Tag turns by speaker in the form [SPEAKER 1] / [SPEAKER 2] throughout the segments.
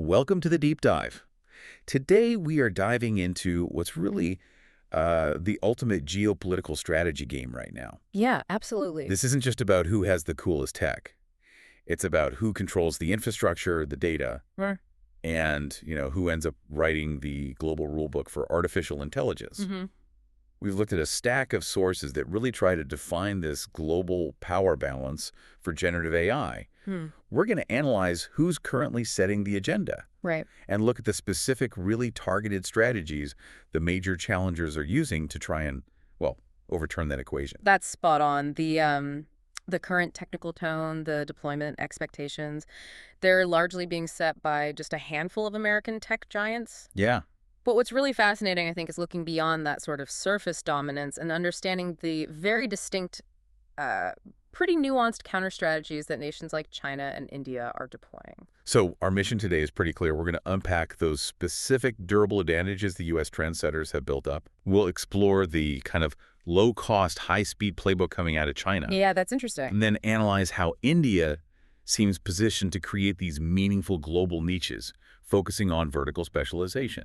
[SPEAKER 1] Welcome to the deep dive. Today we are diving into what's really the ultimate geopolitical strategy game right now.
[SPEAKER 2] Yeah, absolutely.
[SPEAKER 1] This isn't just about who has the coolest tech. It's about who controls the infrastructure, the data,
[SPEAKER 2] Right.
[SPEAKER 1] and who ends up writing the global rulebook for artificial intelligence.
[SPEAKER 2] hmm
[SPEAKER 1] We've looked at a stack of sources that really try to define this global power balance for generative AI.
[SPEAKER 2] Hmm.
[SPEAKER 1] We're going to analyze who's currently setting the agenda
[SPEAKER 2] Right.
[SPEAKER 1] and look at the specific, really targeted strategies the major challengers are using to try and, well, overturn that equation.
[SPEAKER 2] That's spot on. The current technical tone, the deployment expectations, they're largely being set by just a handful of American tech giants.
[SPEAKER 1] Yeah.
[SPEAKER 2] But what's really fascinating, I think, is looking beyond that sort of surface dominance and understanding the very distinct, uh, pretty nuanced counter strategies that nations like China and India are deploying.
[SPEAKER 1] So our mission today is pretty clear. We're going to unpack those specific durable advantages the U.S. trendsetters have built up. We'll explore the kind of low-cost, high-speed playbook coming out of China,
[SPEAKER 2] Yeah, that's interesting.
[SPEAKER 1] and then analyze how India seems positioned to create these meaningful global niches, focusing on vertical specialization.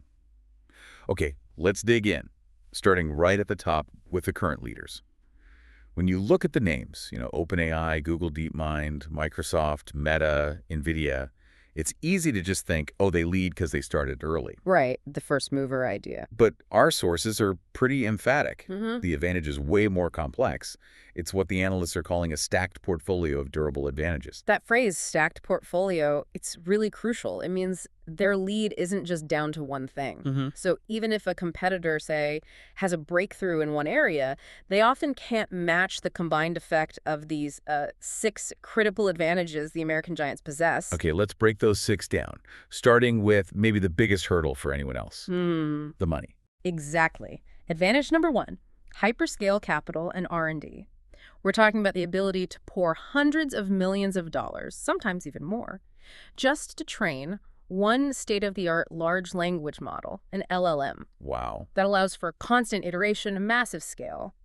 [SPEAKER 1] Okay, let's dig in, starting right at the top with the current leaders. When you look at the names, OpenAI, Google DeepMind, Microsoft, Meta, NVIDIA, it's easy to just think, oh, they lead because they started early.
[SPEAKER 2] Right, the first mover idea.
[SPEAKER 1] But our sources are pretty emphatic.
[SPEAKER 2] hmm
[SPEAKER 1] The advantage is way more complex. It's what the analysts are calling a stacked portfolio of durable advantages.
[SPEAKER 2] That phrase, stacked portfolio, it's really crucial. It means their lead isn't just down to one thing. So even if a competitor, say, has a breakthrough in one area, they often can't match the combined effect of these six critical advantages the American giants possess.
[SPEAKER 1] Okay, let's break those six down, starting with maybe the biggest hurdle for anyone else, the money.
[SPEAKER 2] Exactly. Advantage number one, hyperscale capital and R&D. We're talking about the ability to pour hundreds of millions of dollars, sometimes even more, just to train one state-of-the-art large language model, an LLM,
[SPEAKER 1] Wow.
[SPEAKER 2] that allows for constant iteration and massive scale.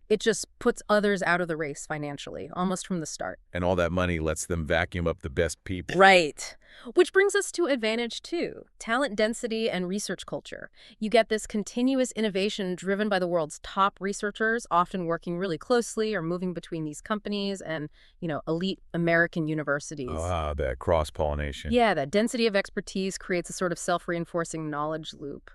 [SPEAKER 2] It just puts others out of the race financially, almost from the start.
[SPEAKER 1] And all that money lets them vacuum up the best people.
[SPEAKER 2] Right. Which brings us to advantage two, talent density and research culture. You get this continuous innovation driven by the world's top researchers, often working really closely or moving between these companies and, elite American universities.
[SPEAKER 1] Ah, that cross-pollination.
[SPEAKER 2] Yeah, that density of expertise creates a sort of self-reinforcing knowledge loop.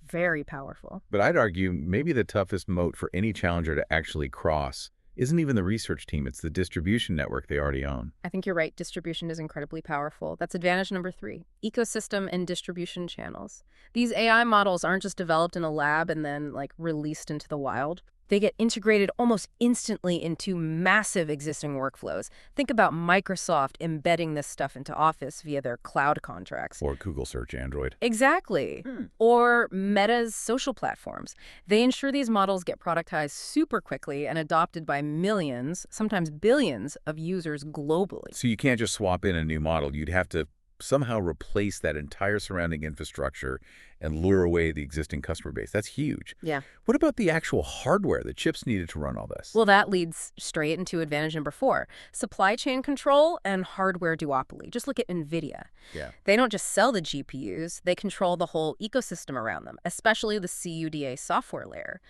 [SPEAKER 2] Very powerful.
[SPEAKER 1] But I'd argue maybe the toughest moat for any challenger to actually cross isn't even the research team, it's the distribution network they already own.
[SPEAKER 2] I think you're right. Distribution is incredibly powerful. That's advantage number three, ecosystem and distribution channels. These AI models aren't just developed in a lab and then released into the wild. They get integrated almost instantly into massive existing workflows. Think about Microsoft embedding this stuff into Office via their cloud contracts.
[SPEAKER 1] Or Google Search Android.
[SPEAKER 2] Exactly. Or Meta's social platforms. They ensure these models get productized super quickly and adopted by millions, sometimes billions, of users globally.
[SPEAKER 1] So you can't just swap in a new model. You'd have to somehow replace that entire surrounding infrastructure and lure away the existing customer base. That's huge.
[SPEAKER 2] Yeah.
[SPEAKER 1] What about the actual hardware, the chips needed to run all this?
[SPEAKER 2] Well, that leads straight into advantage number four, supply chain control and hardware duopoly. Just look at NVIDIA.
[SPEAKER 1] Yeah.
[SPEAKER 2] They don't just sell the GPUs, they control the whole ecosystem around them, especially the CUDA software layer.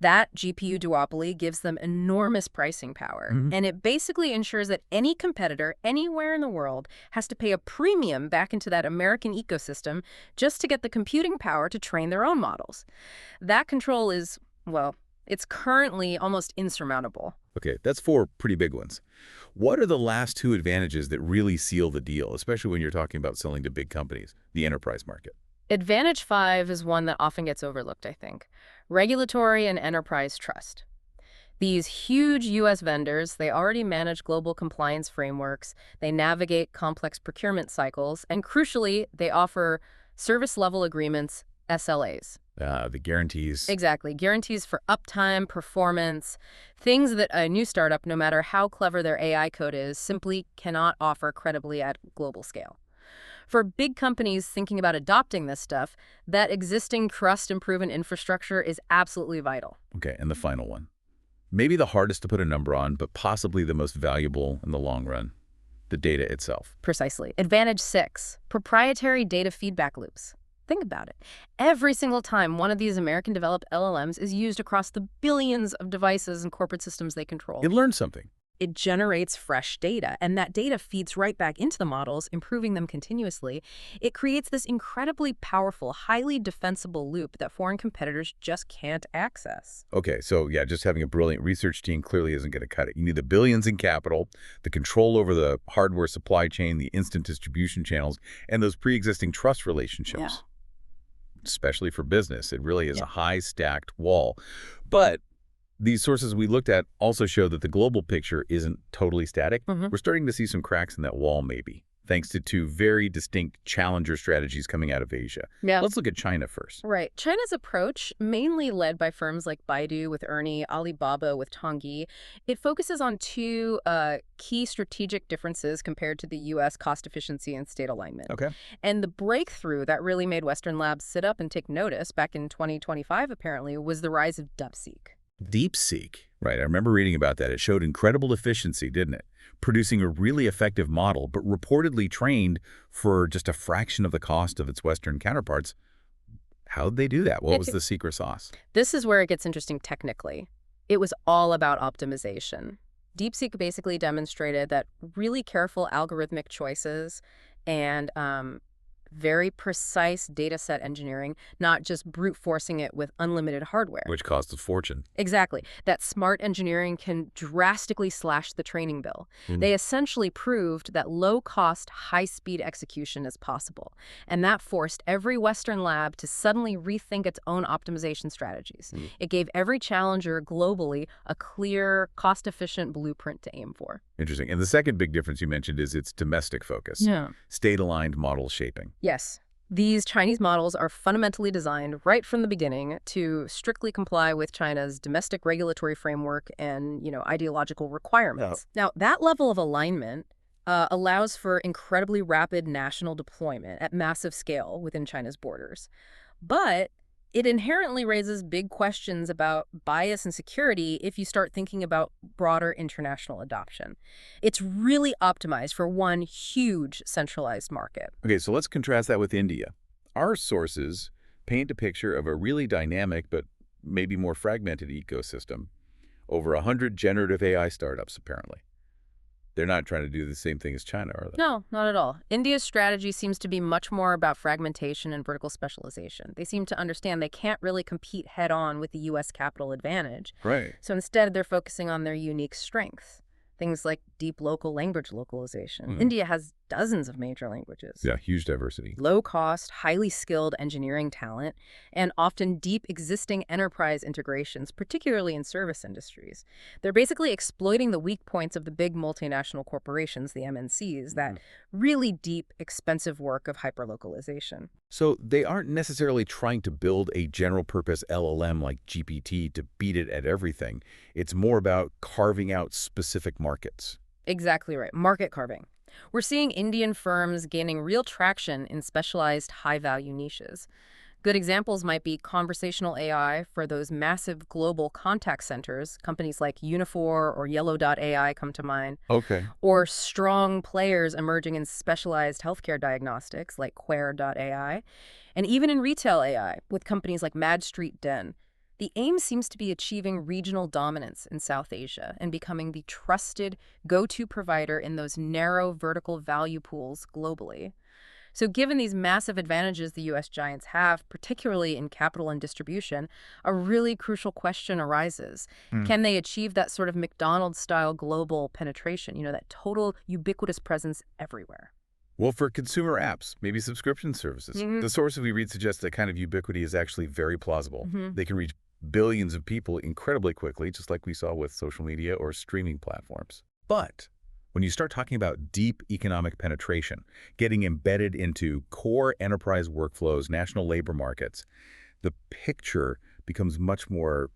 [SPEAKER 2] That GPU duopoly gives them enormous pricing power, and it basically ensures that any competitor anywhere in the world has to pay a premium back into that American ecosystem just to get the computing power to train their own models. That control is, well, it's currently almost insurmountable.
[SPEAKER 1] Okay, that's four pretty big ones. What are the last two advantages that really seal the deal, especially when you're talking about selling to big companies, the enterprise market?
[SPEAKER 2] Advantage 5 is one that often gets overlooked, I think. Regulatory and enterprise trust. These huge U.S. vendors, they already manage global compliance frameworks, they navigate complex procurement cycles, and crucially, they offer service-level agreements, SLAs.
[SPEAKER 1] The guarantees.
[SPEAKER 2] Exactly. Guarantees for uptime, performance, things that a new startup, no matter how clever their AI code is, simply cannot offer credibly at global scale. For big companies thinking about adopting this stuff, that existing trust and proven infrastructure is absolutely vital.
[SPEAKER 1] Okay, and the final one. Maybe the hardest to put a number on, but possibly the most valuable in the long run. the data itself.
[SPEAKER 2] Precisely. Advantage 6, proprietary data feedback loops. Think about it. Every single time one of these American-developed LLMs is used across the billions of devices and corporate systems they control,
[SPEAKER 1] It learns something.
[SPEAKER 2] it generates fresh data, and that data feeds right back into the models, improving them continuously. It creates this incredibly powerful, highly defensible loop that foreign competitors just can't access.
[SPEAKER 1] Okay, so yeah, just having a brilliant research team clearly isn't going to cut it. You need the billions in capital, the control over the hardware supply chain, the instant distribution channels, and those pre-existing trust relationships.
[SPEAKER 2] Yeah.
[SPEAKER 1] Especially for business. It really is
[SPEAKER 2] Yeah.
[SPEAKER 1] a high-stacked wall. But these sources we looked at also show that the global picture isn't totally static.
[SPEAKER 2] Mhm.
[SPEAKER 1] We're starting to see some cracks in that wall, maybe, thanks to two very distinct challenger strategies coming out of Asia.
[SPEAKER 2] Yeah.
[SPEAKER 1] Let's look at China first.
[SPEAKER 2] Right. China's approach, mainly led by firms like Baidu with Ernie, Alibaba with Tongyi, it focuses on two key strategic differences compared to the U.S. cost efficiency and state alignment.
[SPEAKER 1] Okay.
[SPEAKER 2] And the breakthrough that really made Western labs sit up and take notice back in 2025, apparently, was the rise of DeepSeek.
[SPEAKER 1] DeepSeek. Right, I remember reading about that. It showed incredible efficiency, didn't it? Producing a really effective model, but reportedly trained for just a fraction of the cost of its Western counterparts. How'd they do that? What was the secret sauce?
[SPEAKER 2] This is where it gets interesting technically. It was all about optimization. DeepSeek basically demonstrated that really careful algorithmic choices and very precise data set engineering, not just brute forcing it with unlimited hardware.
[SPEAKER 1] Which cost a fortune.
[SPEAKER 2] Exactly. That smart engineering can drastically slash the training bill. They essentially proved that low-cost, high-speed execution is possible. And that forced every Western lab to suddenly rethink its own optimization strategies. It gave every challenger globally a clear, cost-efficient blueprint to aim for.
[SPEAKER 1] Interesting. And the second big difference you mentioned is its domestic focus.
[SPEAKER 2] Yeah.
[SPEAKER 1] State-aligned model shaping.
[SPEAKER 2] Yes. These Chinese models are fundamentally designed right from the beginning to strictly comply with China's domestic regulatory framework and, ideological requirements. Now, that level of alignment allows for incredibly rapid national deployment at massive scale within China's borders. But it inherently raises big questions about bias and security if you start thinking about broader international adoption. It's really optimized for one huge centralized market.
[SPEAKER 1] Okay, so let's contrast that with India. Our sources paint a picture of a really dynamic but maybe more fragmented ecosystem. Over 100 generative AI startups, apparently. They're not trying to do the same thing as China, are they?
[SPEAKER 2] No, not at all. India's strategy seems to be much more about fragmentation and vertical specialization. They seem to understand they can't really compete head-on with the U.S. capital advantage.
[SPEAKER 1] Right.
[SPEAKER 2] So instead, they're focusing on their unique strengths. Things like deep local language localization. India has dozens of major languages.
[SPEAKER 1] Yeah, huge diversity.
[SPEAKER 2] Low-cost, highly skilled engineering talent, and often deep existing enterprise integrations, particularly in service industries. They're basically exploiting the weak points of the big multinational corporations, the MNCs, that really deep, expensive work of hyperlocalization.
[SPEAKER 1] So they aren't necessarily trying to build a general-purpose LLM like GPT to beat it at everything. It's more about carving out specific markets.
[SPEAKER 2] Exactly right. Market carving. We're seeing Indian firms gaining real traction in specialized high-value niches. Good examples might be conversational AI for those massive global contact centers. Companies like Unifor or Yellow.ai come to mind.
[SPEAKER 1] Okay.
[SPEAKER 2] Or strong players emerging in specialized healthcare diagnostics like Quare.ai. And even in retail AI with companies like Mad Street Den. The aim seems to be achieving regional dominance in South Asia and becoming the trusted go-to provider in those narrow vertical value pools globally. So given these massive advantages the U.S. giants have, particularly in capital and distribution, a really crucial question arises. Can they achieve that sort of McDonald's-style global penetration, that total ubiquitous presence everywhere?
[SPEAKER 1] Well, for consumer apps, maybe subscription services, the sources we read suggest that kind of ubiquity is actually very plausible. They can reach billions of people incredibly quickly, just like we saw with social media or streaming platforms. But when you start talking about deep economic penetration, getting embedded into core enterprise workflows, national labor markets, the picture becomes much more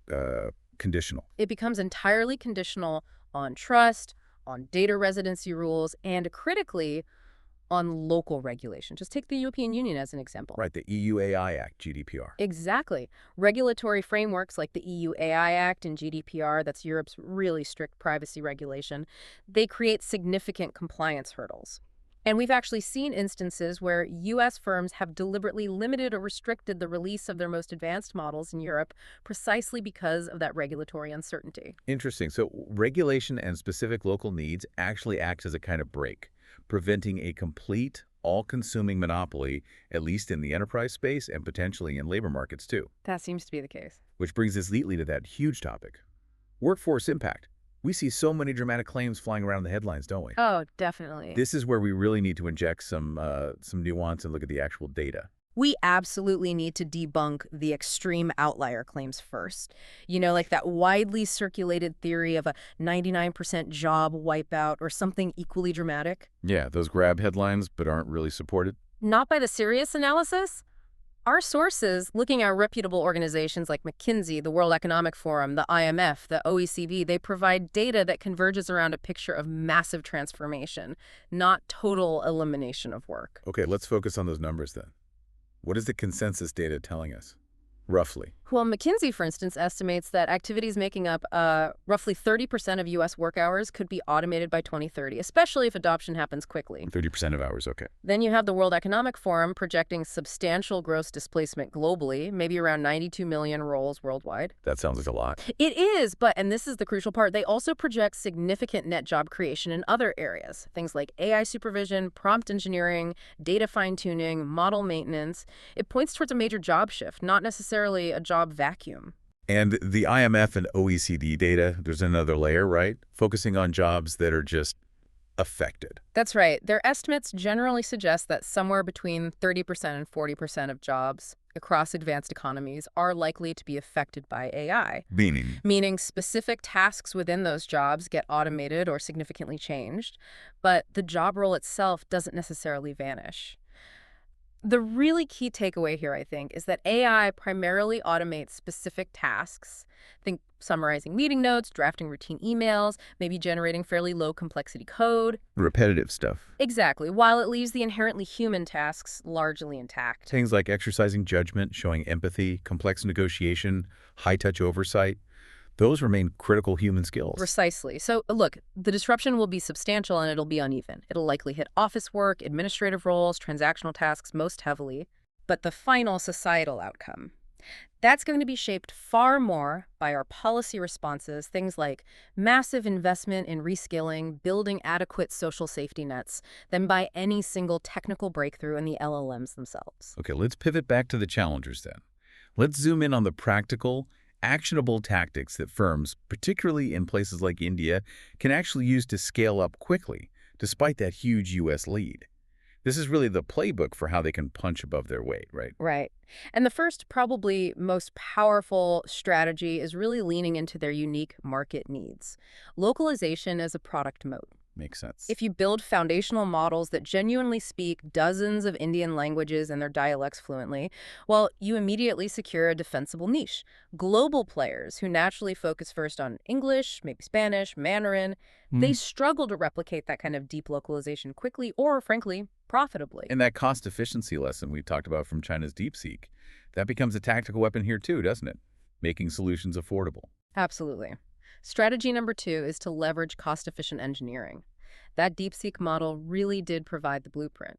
[SPEAKER 1] conditional.
[SPEAKER 2] It becomes entirely conditional on trust, on data residency rules, and critically, on local regulation. Just take the European Union as an example.
[SPEAKER 1] Right, the EU AI Act, GDPR.
[SPEAKER 2] Exactly. Regulatory frameworks like the EU AI Act and GDPR, that's Europe's really strict privacy regulation, they create significant compliance hurdles. And we've actually seen instances where U.S. firms have deliberately limited or restricted the release of their most advanced models in Europe precisely because of that regulatory uncertainty.
[SPEAKER 1] Interesting. So regulation and specific local needs actually act as a kind of brake, preventing a complete, all-consuming monopoly, at least in the enterprise space and potentially in labor markets too.
[SPEAKER 2] That seems to be the case.
[SPEAKER 1] Which brings us neatly to that huge topic, workforce impact. We see so many dramatic claims flying around the headlines, don't we?
[SPEAKER 2] Oh, definitely.
[SPEAKER 1] This is where we really need to inject some nuance and look at the actual data.
[SPEAKER 2] We absolutely need to debunk the extreme outlier claims first. Like that widely circulated theory of a 99% job wipeout or something equally dramatic.
[SPEAKER 1] Yeah, those grab headlines but aren't really supported.
[SPEAKER 2] Not by the serious analysis. Our sources, looking at reputable organizations like McKinsey, the World Economic Forum, the IMF, the OECD, they provide data that converges around a picture of massive transformation, not total elimination of work.
[SPEAKER 1] Okay, let's focus on those numbers then. What is the consensus data telling us, roughly?
[SPEAKER 2] Well, McKinsey, for instance, estimates that activities making up roughly 30% of U.S. work hours could be automated by 2030, especially if adoption happens quickly.
[SPEAKER 1] 30% of hours, okay.
[SPEAKER 2] Then you have the World Economic Forum projecting substantial gross displacement globally, maybe around 92 million roles worldwide.
[SPEAKER 1] That sounds like a lot.
[SPEAKER 2] It is, and this is the crucial part, they also project significant net job creation in other areas. Things like AI supervision, prompt engineering, data fine-tuning, model maintenance. It points towards a major job shift, not necessarily a job vacuum.
[SPEAKER 1] And the IMF and OECD data, there's another layer, right? Focusing on jobs that are just affected.
[SPEAKER 2] That's right. Their estimates generally suggest that somewhere between 30% and 40% of jobs across advanced economies are likely to be affected by AI. Meaning specific tasks within those jobs get automated or significantly changed, but the job role itself doesn't necessarily vanish. The really key takeaway here, I think, is that AI primarily automates specific tasks. Think summarizing meeting notes, drafting routine emails, maybe generating fairly low complexity code.
[SPEAKER 1] Repetitive stuff.
[SPEAKER 2] Exactly, while it leaves the inherently human tasks largely intact.
[SPEAKER 1] Things like exercising judgment, showing empathy, complex negotiation, high-touch oversight. Those remain critical human skills.
[SPEAKER 2] Precisely. So, look, the disruption will be substantial and it'll be uneven. It'll likely hit office work, administrative roles, transactional tasks most heavily. But the final societal outcome, that's going to be shaped far more by our policy responses, things like massive investment in reskilling, building adequate social safety nets, than by any single technical breakthrough in the LLMs themselves.
[SPEAKER 1] Okay, let's pivot back to the challengers then. Let's zoom in on the practical, actionable tactics that firms, particularly in places like India, can actually use to scale up quickly, despite that huge U.S. lead. This is really the playbook for how they can punch above their weight, right?
[SPEAKER 2] Right. And the first, probably most powerful strategy is really leaning into their unique market needs. Localization as a product moat.
[SPEAKER 1] Makes sense.
[SPEAKER 2] If you build foundational models that genuinely speak dozens of Indian languages and their dialects fluently, well, you immediately secure a defensible niche. Global players who naturally focus first on English, maybe Spanish, Mandarin, they struggle to replicate that kind of deep localization quickly or, frankly, profitably.
[SPEAKER 1] And that cost efficiency lesson we talked about from China's DeepSeek, that becomes a tactical weapon here too, doesn't it? Making solutions affordable.
[SPEAKER 2] Absolutely. Strategy number 2 is to leverage cost-efficient engineering. That DeepSeek model really did provide the blueprint.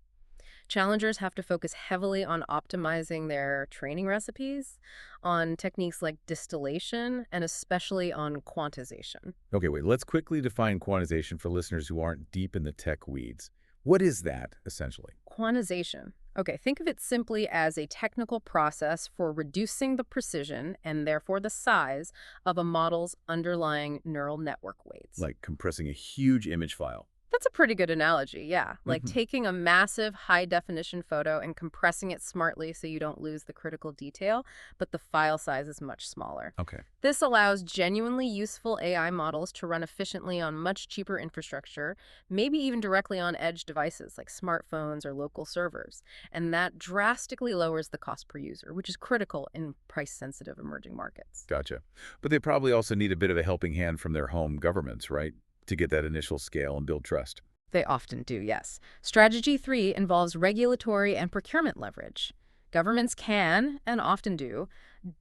[SPEAKER 2] Challengers have to focus heavily on optimizing their training recipes, on techniques like distillation, and especially on quantization.
[SPEAKER 1] Okay, wait, let's quickly define quantization for listeners who aren't deep in the tech weeds. What is that, essentially?
[SPEAKER 2] Quantization. Okay, think of it simply as a technical process for reducing the precision and therefore the size of a model's underlying neural network weights.
[SPEAKER 1] Like compressing a huge image file.
[SPEAKER 2] That's a pretty good analogy, yeah. Like taking a massive high-definition photo and compressing it smartly so you don't lose the critical detail, but the file size is much smaller.
[SPEAKER 1] Okay.
[SPEAKER 2] This allows genuinely useful AI models to run efficiently on much cheaper infrastructure, maybe even directly on edge devices like smartphones or local servers. And that drastically lowers the cost per user, which is critical in price-sensitive emerging markets.
[SPEAKER 1] Gotcha. But they probably also need a bit of a helping hand from their home governments, right? To get that initial scale and build trust.
[SPEAKER 2] They often do, yes. Strategy 3 involves regulatory and procurement leverage. Governments can, and often do,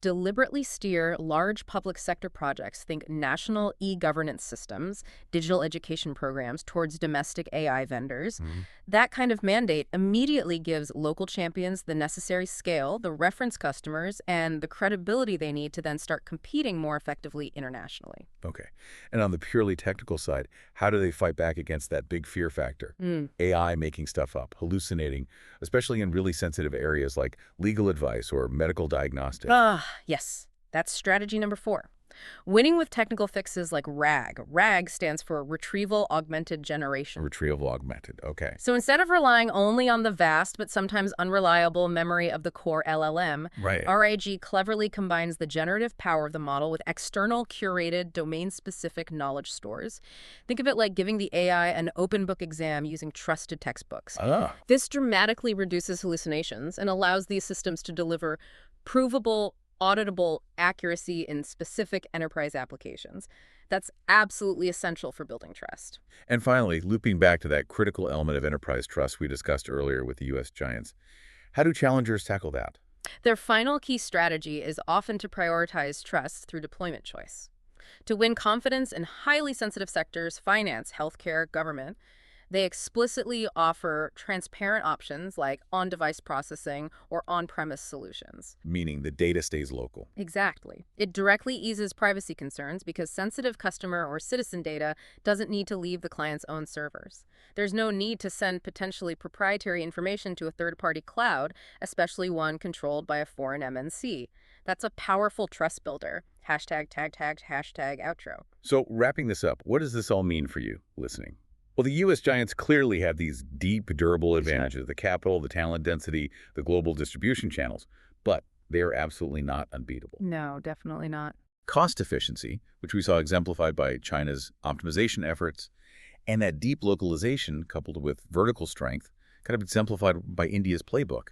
[SPEAKER 2] deliberately steer large public sector projects, think national e-governance systems, digital education programs, towards domestic AI vendors.
[SPEAKER 1] Mhm.
[SPEAKER 2] That kind of mandate immediately gives local champions the necessary scale, the reference customers, and the credibility they need to then start competing more effectively internationally.
[SPEAKER 1] Okay. And on the purely technical side, how do they fight back against that big fear factor? AI making stuff up, hallucinating, especially in really sensitive areas like legal advice or medical diagnostics.
[SPEAKER 2] Yes, that's strategy number 4. Winning with technical fixes like RAG. RAG stands for Retrieval Augmented Generation.
[SPEAKER 1] Retrieval augmented. Okay.
[SPEAKER 2] So instead of relying only on the vast but sometimes unreliable memory of the core LLM,
[SPEAKER 1] Right.
[SPEAKER 2] RAG cleverly combines the generative power of the model with external, curated, domain-specific knowledge stores. Think of it like giving the AI an open book exam using trusted textbooks.
[SPEAKER 1] Ah.
[SPEAKER 2] This dramatically reduces hallucinations and allows these systems to deliver provable, auditable accuracy in specific enterprise applications. That's absolutely essential for building trust.
[SPEAKER 1] And finally, looping back to that critical element of enterprise trust we discussed earlier with the U.S. giants, how do challengers tackle that?
[SPEAKER 2] Their final key strategy is often to prioritize trust through deployment choice. To win confidence in highly sensitive sectors, finance, healthcare, government, they explicitly offer transparent options like on-device processing or on-premise solutions.
[SPEAKER 1] Meaning the data stays local.
[SPEAKER 2] Exactly. It directly eases privacy concerns because sensitive customer or citizen data doesn't need to leave the client's own servers. There's no need to send potentially proprietary information to a third-party cloud, especially one controlled by a foreign MNC. That's a powerful trust builder. Hashtag tag tagged, hashtag outro.
[SPEAKER 1] So wrapping this up, what does this all mean for you listening? Well, the U.S. giants clearly have these deep, durable advantages, the capital, the talent density, the global distribution channels, but they are absolutely not unbeatable.
[SPEAKER 2] No, definitely not.
[SPEAKER 1] Cost efficiency, which we saw exemplified by China's optimization efforts, and that deep localization coupled with vertical strength, kind of exemplified by India's playbook.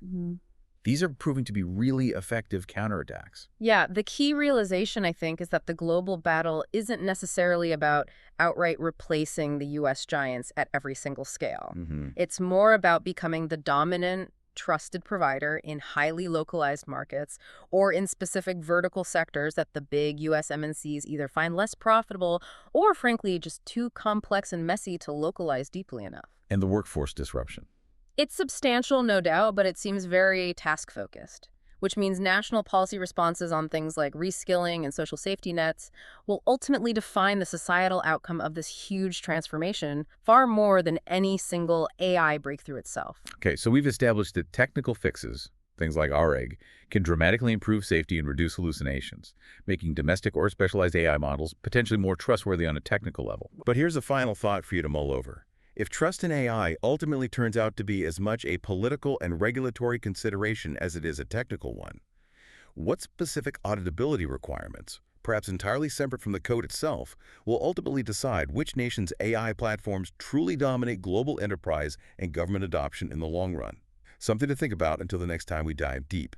[SPEAKER 1] These are proving to be really effective counterattacks.
[SPEAKER 2] Yeah, the key realization, I think, is that the global battle isn't necessarily about outright replacing the U.S. giants at every single scale. It's more about becoming the dominant, trusted provider in highly localized markets or in specific vertical sectors that the big U.S. MNCs either find less profitable or, frankly, just too complex and messy to localize deeply enough.
[SPEAKER 1] And the workforce disruption.
[SPEAKER 2] It's substantial, no doubt, but it seems very task-focused, which means national policy responses on things like reskilling and social safety nets will ultimately define the societal outcome of this huge transformation far more than any single AI breakthrough itself.
[SPEAKER 1] Okay, so we've established that technical fixes, things like RAG, can dramatically improve safety and reduce hallucinations, making domestic or specialized AI models potentially more trustworthy on a technical level. But here's a final thought for you to mull over. If trust in AI ultimately turns out to be as much a political and regulatory consideration as it is a technical one, what specific auditability requirements, perhaps entirely separate from the code itself, will ultimately decide which nation's AI platforms truly dominate global enterprise and government adoption in the long run? Something to think about until the next time we dive deep